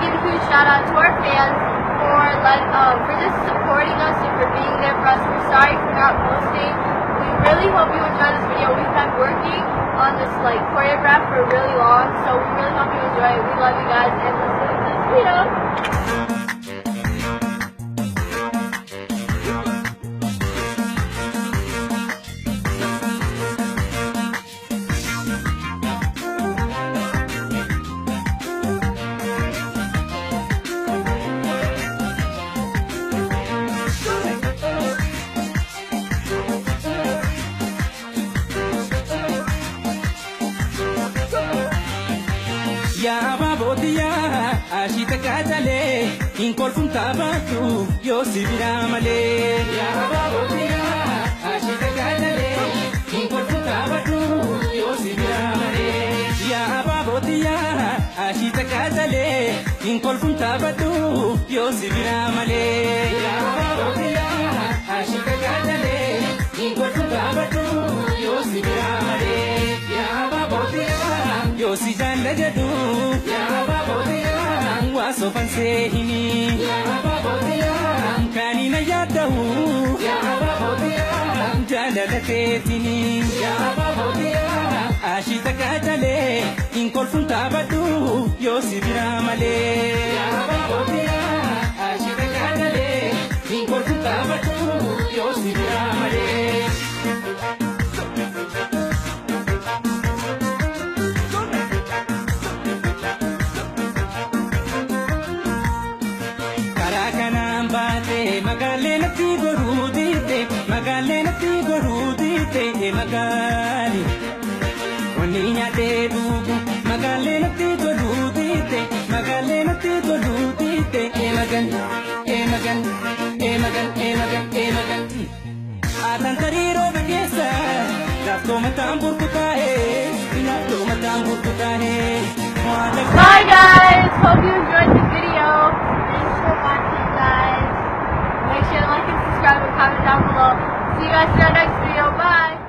give a huge shout out to our fans for just supporting us and for being there for us. We're sorry for not posting. We really hope you enjoy this video. We've been working on this choreograph for really long, so we really hope you enjoy it. We love you guys, and let's get into this video. Ya babotiya ashita kajale inkol funtabatu yo sibira male ya babotiya ashita kajale inkol funtabatu yo sibira male ya babotiya ashita kajale inkol funtabatu yo sibira male ya babotiya ashita kajale inkol funtabatu yo sibira male ya babotiya yo si janda jadu ya babotiya waso fansehini ya babotiya kanina yadahu ya babotiya jalalatetini ya babotiya ashita kajale inkol funtabatu yo sibira male ya babotiya ashita kajale inkol funtabatu yo sibira male Magalena ti gorudite magali Oninya te dugu Magalena ti gorudite magan Atan tariro begesa Lapto matambur kutahe Bye guys, hope you enjoyed the video. Thanks for watching guys. Make sure to like and subscribe and comment down below. See you guys in our next video. Bye!